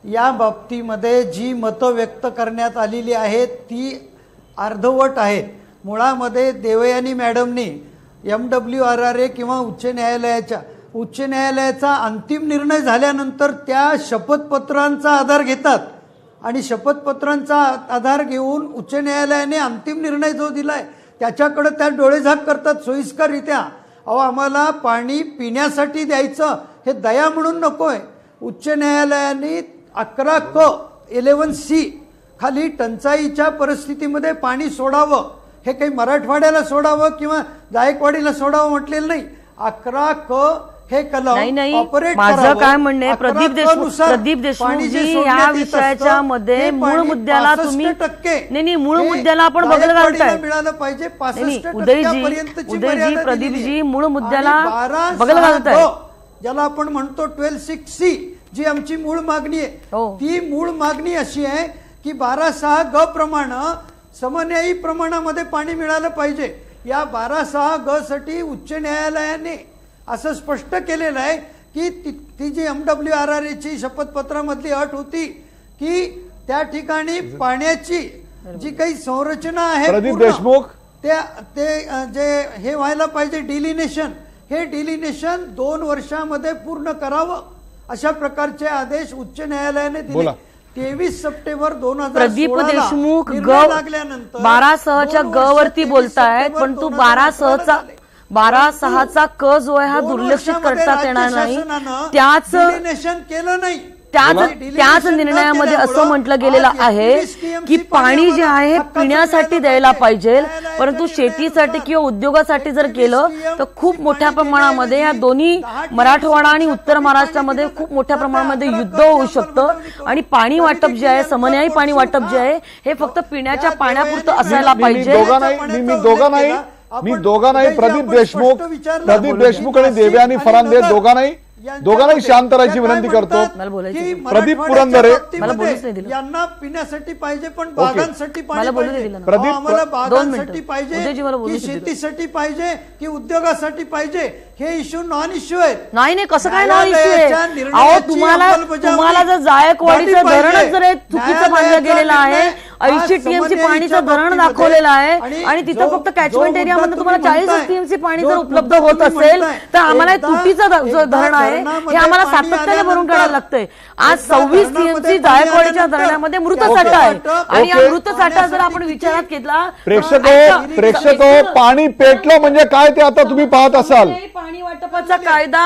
या बाबतीमध्ये जी मतं व्यक्त करण्यात आलेली आहेत ती अर्धवट आहेत. मुळामध्ये देवयानी मॅडमनी MWRRA किंवा उच्च न्यायालयाचा अंतिम निर्णय झाल्यानंतर त्या शपथपत्रांचा आधार घेतात आणि शपथपत्रांचा आधार घेऊन उच्च न्यायालयाने अंतिम निर्णय जो दिलाय त्याच्याकडे त्या डोळेझाक करतात सोयीस्कररित्या. अहो, आम्हाला पाणी पिण्यासाठी द्यायचं हे दया म्हणून नकोय. उच्च न्यायालयाने 11(क)(11)(c) खाली टंचाईच्या परिस्थितीमध्ये पाणी सोडावं, हे काही मराठवाड्याला सोडावं किंवा जायकवाडीला सोडावं म्हटलेलं नाही. 11(क) हे कलम ऑपरेट माझं काय म्हणणं आहे प्रदीप देशमुख जी या विषयाच्या मध्ये मूळ मुद्द्याला तुम्ही नाही मूळ मुद्द्याला आपण बघत घालताय. मिळालं पाहिजे 65% प्रदीपजी मूळ मुद्द्याला बघत घालताय. ज्याला आपण म्हणतो 12(6)(c) जी आमची मूळ मागणी आहे, ती मूळ मागणी अशी आहे की 12(6)(ग) प्रमाणे समन्यायी प्रमाणामध्ये पाणी मिळालं पाहिजे. या 12(6)(ग) साठी उच्च न्यायालयाने असं स्पष्ट केलेलं आहे की ती जी MWRRAची शपथपत्रामधली अट होती की त्या ठिकाणी पाण्याची जी काही संरचना आहे प्रदीप देशमुख ते जे हे व्हायला पाहिजे डिलिनेशन, हे डिलिनेशन 2 वर्षामध्ये पूर्ण करावं अशा प्रकारचे आदेश उच्च न्यायालयाने दिले. 23 सप्टेंबर 2016 प्रदीप देशमुख 12(6)च्या ग वरती बोलतायत, पण तू 12(6)चा क जो आहे हा दुर्लक्षित करता येणार नाही. त्याच निर्णयामध्ये असं म्हटलं गेलेलं आहे की पाणी जे आहे हे पिण्यासाठी द्यायला पाहिजे, परंतु शेतीसाठी किंवा उद्योगासाठी जर केलं तर खूप मोठ्या प्रमाणामध्ये या दोन्ही मराठवाडा आणि उत्तर महाराष्ट्रामध्ये खूप मोठ्या प्रमाणामध्ये युद्ध होऊ शकतं आणि पाणी वाटप जे आहे, समन्यायी पाणी वाटप जे आहे हे फक्त पिण्याच्या पाण्यापुरतं असायला पाहिजे. मी दोघांनाही प्रदीप देशमुख आणि देवयानी फरांदे दोघांनाही शांत राहायची विनंती करतो. प्रदीप पुरंदरे यांना पिण्यासाठी पाहिजे पण बागांसाठी पाणी पाहिजे, प्रदीप आम्हाला बागांसाठी पाहिजे की शेतीसाठी पाहिजे की उद्योगासाठी पाहिजे, हे इश्यू नॉन इश्यू आहेत. नाही कसं काय नॉन इश्यू आहे? अहो तुम्हाला जर जायकवाडीचं धरणच जर चुकीचं बांधलं गेलेलं आहे, 80 टीएमसी पाणीचं धरण दाखवलेलं आहे आणि तिथं फक्त कॅचमेंट एरियामध्ये तुम्हाला 40 टीएमसी पाणी जर उपलब्ध होत असेल तर आम्हाला तुटीचं धरण आहे हे आम्हाला सातत्याने भरून काढायला लागतंय. आज 26 टीएमसी जायकवाडीच्या धरणामध्ये मृत साठा आहे आणि या मृत साठा जर आपण विचारात घेतला, प्रेक्षको पाणी पेटलं म्हणजे काय ते आता तुम्ही पाहत असाल. पाणी वाटपाचा कायदा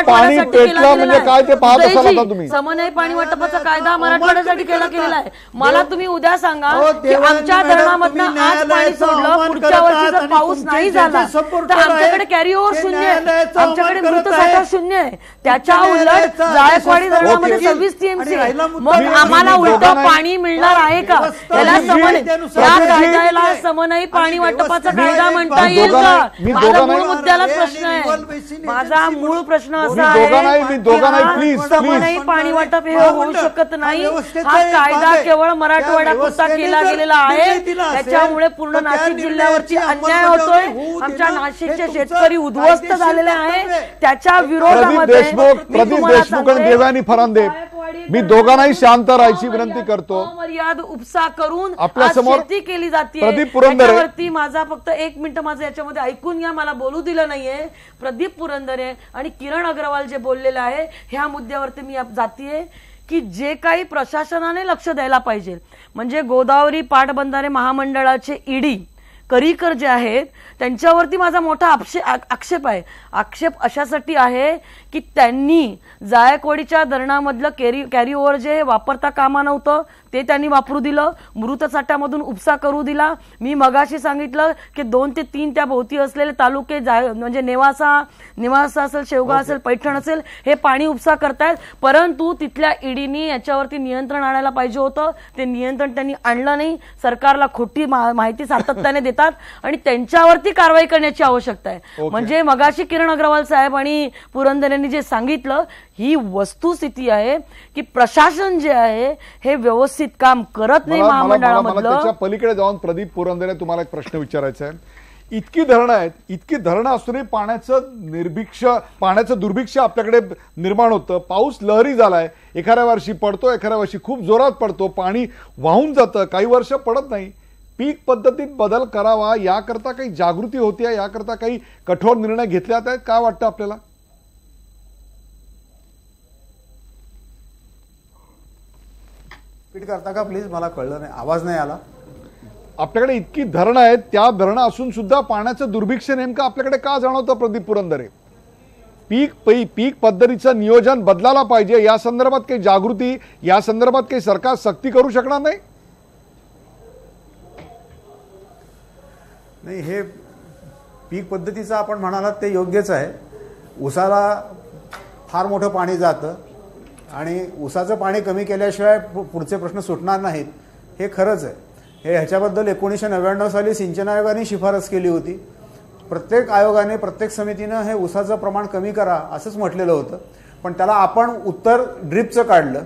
पाणी पेटलं म्हणजे काय ते पाहत असाल आता तुम्ही. समन्वय पाणी वाटपाचा कायदा मराठवाड्यासाठी केलेला आहे. मला तुम्ही उद्या सांगा की आमच्या धरणामधनं आज पाणी सोडलं, पुढच्या वर्षी जर पाऊस नाही झाला तर आमच्याकडे कॅरी ओव्हर शून्य आहे, आमच्याकडे मृत साठा शून्य आहे. त्याच्या उलट जायकवाडी धरणामध्ये 26 टीएमसी, मग आम्हाला उलट पाणी मिळणार आहे का? या कायद्याला समन्वय पाणी वाटपाचा कायदा म्हणता येईल का? माझा मूळ मुद्द्यालाच प्रश्न आहे. माझा मूळ प्रश्न असा आहे समन्वय पाणी वाटप हे होऊ शकत नाही. हा कायदा केवळ मराठवाड्यापुरता केला गेलेला आहे, त्याच्यामुळे पूर्ण नाशिक जिल्ह्यावरती अन्याय होतोय. आमच्या नाशिकचे शेतकरी उद्ध्वस्त झालेले आहे. त्याच्या विरोधामध्ये प्रदीप देशमुख आणि देवयानी फरांदे मी दोघांनाही शांत राहायची विनंती करतो. मर्याद उपसा करून आपल्या समोर शेती केली जाते. प्रदीप पुरंदरे माझा फक्त 1 मिनिट माझं याच्यामध्ये ऐकून घ्या, मला बोलू दिलं नाहीये. प्रदीप पुरंदरे आणि किरण अग्रवाल जे बोललेले आहे ह्या मुद्द्यावरती मी जातीये की जे काही प्रशासनाने लक्ष द्यायला पाहिजे, म्हणजे गोदावरी पाटबंधारे महामंडळाचे ईडी करीकर जे आहेत त्यांच्यावरती माझा मोठा आक्षेप आहे. आक्षेप अशासाठी आहे की त्यांनी जायकवाडीच्या धरणामधलं कॅरी ओव्हर जे वापरता कामा नव्हतं ते त्यांनी वापरू दिलं, मृत साठ्यामधून उपसा करू दिला. मी मगाशी सांगितलं की 2 ते 3 त्या भोवती असलेले तालुके म्हणजे नेवासा असेल, शेवगा असेल, पैठण असेल हे पाणी उपसा करतायत. परंतु तिथल्या ईडीनी याच्यावरती नियंत्रण आणायला पाहिजे होतं, ते नियंत्रण त्यांनी आणलं नाही. सरकारला खोटी माहिती सातत्याने देतात आणि त्यांच्यावरती कारवाई करण्याची आवश्यकता आहे. म्हणजे मगाशी किरण अग्रवाल साहेब आणि पुरंदरे यांनी जे सांगितलं ही वस्तुस्थिती आहे की प्रशासन जे आहे हे व्यवस्थित काम करत नाही महामंडळामधलं. त्याच्या पलीकडे जाऊन प्रदीप पुरंदरे तुम्हाला एक प्रश्न विचारायचा आहे. इतकी धरणं आहेत, इतकी धरणं असूनही पाण्याचं दुर्भिक्ष आपल्याकडे निर्माण होतं. पाऊस लहरी झालाय, एखाद्या वर्षी पडतो, एखाद्या वर्षी खूप जोरात पडतो, पाणी वाहून जातं, काही वर्ष पडत नाही. पीक पद्धतीत बदल करावा याकरता काही जागृती होतीये, याकरता काही कठोर निर्णय घेतले जात आहेत, काय वाटतं आपल्याला? रिपीट करता का प्लीज, मला कळलं नाही, आवाज नाही आला. आपल्याकडे इतकी धरणं आहेत, त्या धरणं असून सुद्धा पाण्याचं दुर्भिक्ष नेमकं आपल्याकडे का जाणवतं प्रदीप पुरंदरे? पीक पद्धतीचं नियोजन बदलायला पाहिजे, या संदर्भात काही जागृती, या संदर्भात काही सरकार सक्ती करू शकणार नाही? नाही, हे पीक पद्धतीचं आपण म्हणालात ते योग्यच आहे. ऊसाला फार मोठं पाणी जातं आणि ऊसाचं पाणी कमी केल्याशिवाय पुढचे प्रश्न सुटणार नाहीत, हे खरंच आहे. ह्याच्याबद्दल 1999 साली सिंचन आयोगाने शिफारस केली होती. प्रत्येक आयोगाने, प्रत्येक समितीनं हे ऊसाचं प्रमाण कमी करा असंच म्हटलेलं होतं. पण त्याला आपण उत्तर ड्रिपचं काढलं.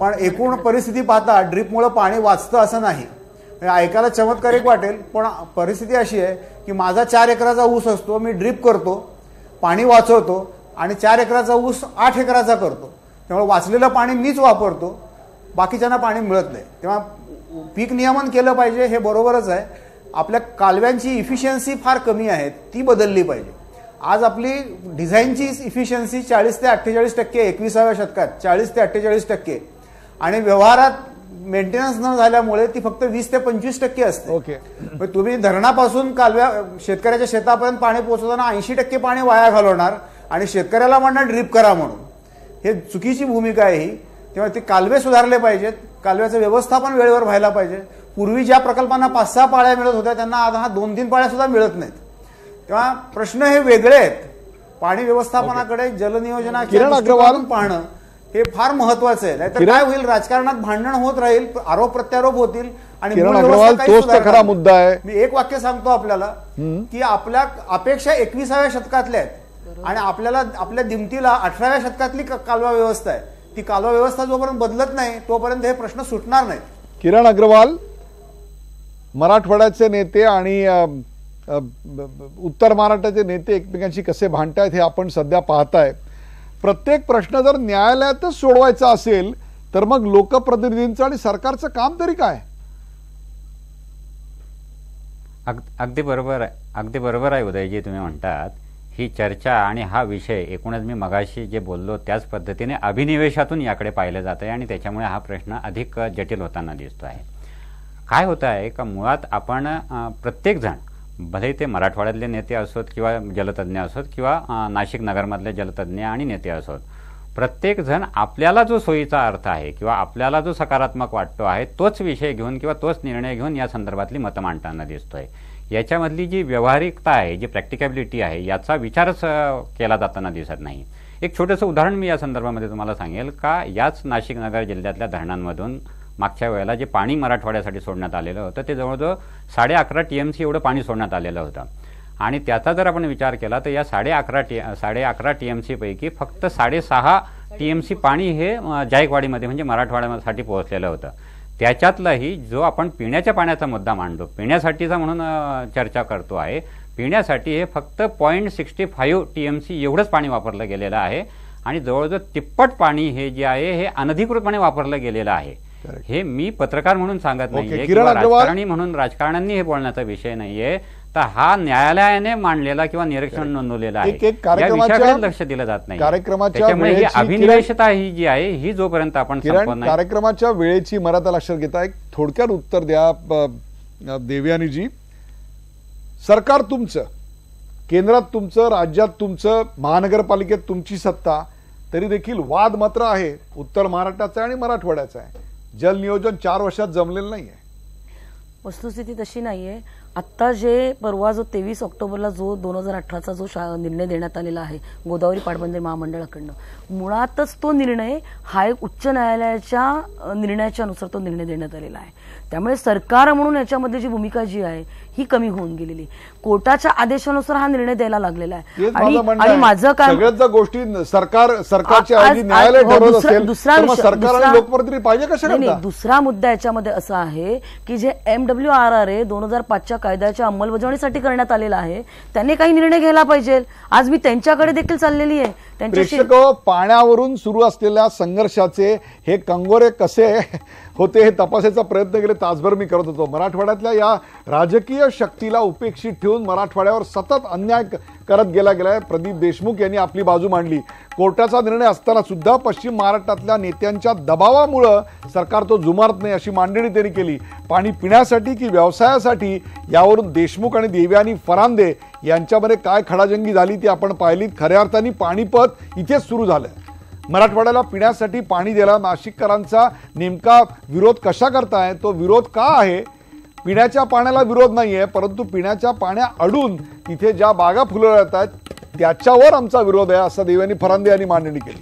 पण एकूण परिस्थिती पाहता ड्रिपमुळे पाणी वाचतं असं नाही. ऐकायला चमत्कारिक वाटेल, पण परिस्थिती अशी आहे की माझा 4 एकराचा ऊस असतो, मी ड्रिप करतो, पाणी वाचवतो आणि 4 एकराचा ऊस 8 एकराचा करतो. त्यामुळे वाचलेलं पाणी मीच वापरतो, बाकीच्यांना पाणी मिळत नाही. तेव्हा पीक नियमन केलं पाहिजे, हे बरोबरच आहे. आपल्या कालव्यांची इफिशियन्सी फार कमी आहे, ती बदलली पाहिजे. आज आपली डिझाईनची इफिशियन्सी 40 ते 48%, 21व्या शतकात 40 ते 48%, आणि व्यवहारात मेंटेनन्स न झाल्यामुळे ती फक्त 20 ते 25% असते. ओके, तुम्ही धरणापासून शेतकऱ्याच्या शेतापर्यंत पाणी पोहोचवताना 80% पाणी वाया घालवणार आणि शेतकऱ्याला म्हणणार ड्रिप करा म्हणून. हे चुकीची भूमिका आहे ही. तेव्हा ते कालवे सुधारले पाहिजेत, कालव्याचं व्यवस्थापन वेळेवर व्हायला पाहिजे. पूर्वी ज्या प्रकल्पांना 5-6 पाळ्या मिळत होत्या त्यांना आता 2-3 पाळ्या सुद्धा मिळत नाहीत. तेव्हा प्रश्न हे वेगळे आहेत. पाणी व्यवस्थापनाकडे, जलनियोजनाकडे पाहणं हे फार महत्वाचं आहे. नाहीतर काय होईल, राजकारणात भांडण होत राहील, आरोप प्रत्यारोप होतील आणि किरण मूळ अग्रवाल, व्यवस्था काहीच तोच तर सुधारणार खरा नाही. मुद्दा आहे. मी एक वाक्य सांगतो आपल्याला की आपल्या अपेक्षा 21व्या शतकातल्या आहेत आणि आपल्याला आपल्या दिमतीला 18व्या शतकातली कालवा व्यवस्था आहे. ती कालवा व्यवस्था जोपर्यंत बदलत नाही तोपर्यंत हे प्रश्न सुटणार नाही. किरण अग्रवाल, मराठवाड्याचे नेते आणि उत्तर महाराष्ट्राचे नेते एकमेकांशी कसे भांडतायत हे आपण सध्या पाहताय. प्रत्येक प्रश्न जर न्यायालयातच सोडवायचा असेल तर मग लोकप्रतिनिधींचं आणि सरकारचं काम तरी काय? अगदी बरोबर आहे उदयजी, तुम्ही म्हणतात ही चर्चा आणि हा विषय एकूणच मी मगाशी जे बोललो त्याच पद्धतीने अभिनिवेशातून याकडे पाहिलं जात आहे आणि त्याच्यामुळे हा प्रश्न अधिक जटिल होताना दिसतो आहे. काय होतं आहे का, मुळात आपण प्रत्येकजण, भले ते मराठवाड्यातले नेते असोत किंवा जलतज्ञ असोत किंवा नाशिक नगरमधले जलतज्ञ आणि नेते असोत, प्रत्येकजण आपल्याला जो सोयीचा अर्थ आहे किंवा आपल्याला जो सकारात्मक वाटतो आहे तोच विषय घेऊन किंवा तोच निर्णय घेऊन या संदर्भातली मतं मांडताना दिसतोय. याच्यामधली जी व्यावहारिकता आहे, जी प्रॅक्टिकॅबिलिटी आहे, याचा विचारच केला जाताना दिसत नाही. एक छोटंसं उदाहरण मी या संदर्भामध्ये तुम्हाला सांगेल का, याच नाशिक नगर जिल्ह्यातल्या धरणांमधून मागच्या वेळेला जे पाणी मराठवाड्यासाठी सोडण्यात आलेलं होतं ते जवळजवळ 11.5 TMC एवढं पाणी सोडण्यात आलेलं होतं आणि त्याचा जर आपण विचार केला तर या 11.5 TMC पैकी फक्त 6.5 TMC पाणी हे जायकवाडीमध्ये म्हणजे मराठवाड्यासाठी पोहोचलेलं होतं. त्याच्यातलाही जो आपण पिण्याच्या पाण्याचा मुद्दा मांडतो, पिण्यासाठीचा म्हणून चर्चा करतो आहे, पिण्यासाठी हे फक्त 0.65 TMC एवढंच पाणी वापरलं गेलेलं आहे आणि जवळजवळ तिप्पट पाणी हे जे आहे हे अनधिकृतपणे वापरलं गेलेलं आहे. हे मी पत्रकार म्हणून सांगत नाहीये किंवा राजकारणी म्हणून राजकारण्यांनी हे बोलण्याचा विषय नाहीये, तर हा न्यायालयाने मांडलेला किंवा निरीक्षण नोंदवलेला आहे. या विषयाकडे लक्ष दिलं जात नाही. त्याच्यामुळे ही अभिनिवेशता ही जी आहे ही जोपर्यंत आपण कार्यक्रमाच्या वेळेची मर्यादा लक्षात घेता एक थोडक्यात उत्तर द्या देवयानीजी. सरकार तुमचं, केंद्रात तुमचं, राज्यात तुमचं, महानगरपालिकेत तुमची सत्ता, तरी देखील वाद मात्र आहे उत्तर महाराष्ट्राचा आणि मराठवाड्याचा आहे. जल नियोजन 4 वर्षात जमलेलं नाहीये. वस्तुस्थिती तशी नाहीये. आत्ता जे परवा जो 23 ऑक्टोबरला जो 2018चा जो निर्णय देण्यात आलेला आहे गोदावरी पाटबंधारे महामंडळाकडनं, मुळातच तो निर्णय हा एक उच्च न्यायालयाच्या निर्णयाच्या अनुसार तो निर्णय देण्यात आलेला आहे. त्यामुळे सरकार म्हणून याच्यामध्ये जी भूमिका जी आहे ही कमी होऊन गेलेली, कोर्टाच्या आदेशानुसार हा निर्णय द्यायला लागलेला आहे. आणि माझं काय, सगळ्याच गोष्टी सरकारच्या ऐवजी न्यायालय ठरवत असेल तर मग सरकार आणि लोकप्रतिनिधी पाहिजे कशा? दुसरा मुद्दा याच्यामध्ये असा आहे की जे MWRRA 2005च्या कायद्याच्या अंमलबजावणीसाठी करण्यात आलेला आहे त्यांनी काही निर्णय घ्यायला पाहिजे. आज मी त्यांच्याकडे देखील चाललेली आहे. प्रेक्षक, पाण्यावरून सुरू असलेल्या संघर्षाचे हे कंगोरे कसे होते हे तपासायचा प्रयत्न केले तासभर मी करत होतो. मराठवाड्यातल्या या राजकीय शक्तीला उपेक्षित ठेवून मराठवाड्यावर सतत अन्याय करत गेलाय. प्रदीप देशमुख यांनी आपली बाजू मांडली. कोर्टाचा निर्णय असताना सुद्धा पश्चिम महाराष्ट्रातल्या नेत्यांच्या दबावामुळं सरकार तो जुमारत नाही अशी मांडणी त्यांनी केली. पाणी पिण्यासाठी की व्यवसायासाठी यावरून देशमुख आणि देवयानी फरांदे यांच्यामध्ये काय खडाजंगी झाली ती आपण पाहिली. खऱ्या अर्थाने पाणीपत इथेच सुरू झालं. मराठवाड्याला पिण्यासाठी पाणी द्यायला नाशिककरांचा नेमका विरोध कशा करताय? तो विरोध का आहे? पिण्याच्या पाण्याला विरोध नाहीये, परंतु पिण्याच्या पाण्या अडून तिथे ज्या बागा फुलवल्या जातात त्याच्यावर आमचा विरोध आहे असं देवयानी फरांदे यांनी मांडणी केली.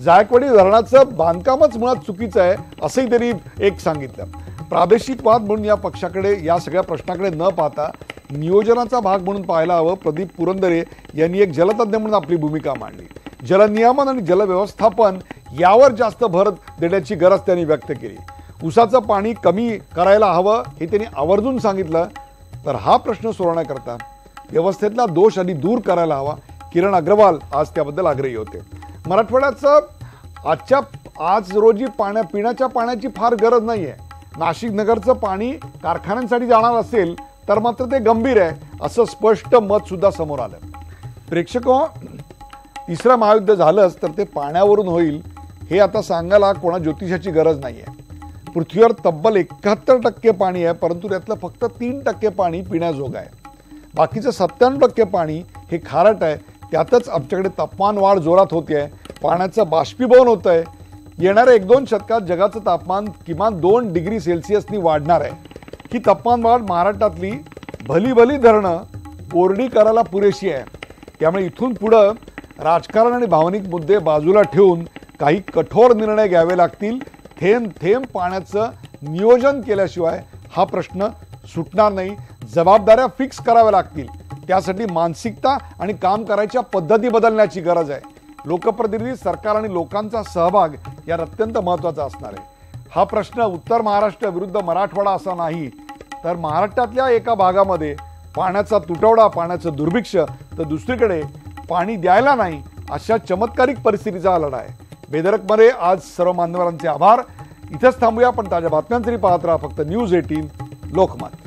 जायकवाडी धरणाचं बांधकामच मुळात चुकीचं आहे असंही त्यांनी एक सांगितलं. प्रादेशिक वाद म्हणून या पक्षाकडे, या सगळ्या प्रश्नाकडे न पाहता नियोजनाचा भाग म्हणून पाहायला हवं. प्रदीप पुरंदरे यांनी एक जलतज्ञ म्हणून आपली भूमिका मांडली. जलनियमन आणि जलव्यवस्थापन यावर जास्त भर देण्याची गरज त्यांनी व्यक्त केली. ऊसाचं पाणी कमी करायला हवं हे त्यांनी आवर्जून सांगितलं. तर हा प्रश्न सोडवण्याकरता व्यवस्थेतला दोष आणि दूर करायला हवा. किरण अग्रवाल आज त्याबद्दल आग्रही होते. मराठवाड्याचं आज रोजी पिण्याच्या पाण्याची फार गरज नाहीये. नाशिक नगरचं पाणी कारखान्यांसाठी जाणार असेल तर मात्र ते गंभीर आहे असं स्पष्ट मत सुद्धा समोर आलं. प्रेक्षको, तिसरं महायुद्ध झालंच तर ते पाण्यावरून होईल हे आता सांगायला कोणा ज्योतिषाची गरज नाहीये. पृथ्वीवर तब्बल 71% पाणी आहे, परंतु त्यातलं फक्त 3% पाणी पिण्याजोग आहे. बाकीचं 97% पाणी हे खारट आहे. त्यातच आमच्याकडे तापमान वाढ जोरात होते. पाण्याचं बाष्पीभवन होत आहे. येणाऱ्या 1-2 शतकात जगाचं तापमान किमान 2 डिग्री सेल्सिअसनी वाढणार आहे. ही तापमान वाढ महाराष्ट्रातली भली धरणं कोरडी करायला पुरेशी आहे. त्यामुळे इथून पुढं राजकारण आणि भावनिक मुद्दे बाजूला ठेवून काही कठोर निर्णय घ्यावे लागतील. थेंब थेंब पाण्याचं नियोजन केल्याशिवाय हा प्रश्न सुटणार नाही. जबाबदाऱ्या फिक्स कराव्या लागतील. त्यासाठी मानसिकता आणि काम करायच्या पद्धती बदलण्याची गरज आहे. लोकप्रतिनिधी, सरकार आणि लोकांचा सहभाग यात अत्यंत महत्त्वाचा असणार आहे. हा प्रश्न उत्तर महाराष्ट्र विरुद्ध मराठवाडा असा नाही, तर महाराष्ट्रातल्या एका भागामध्ये पाण्याचा तुटवडा, पाण्याचं दुर्भिक्ष, तर दुसरीकडे पाणी द्यायला नाही, अशा चमत्कारिक परिस्थितीचा हा लढा आहे. बेधडकमध्ये आज सर्व मान्यवरांचे आभार. इथेच थांबूया, पण ताज्या बातम्यांसाठी पाहत राहा फक्त न्यूज 18 लोकमत.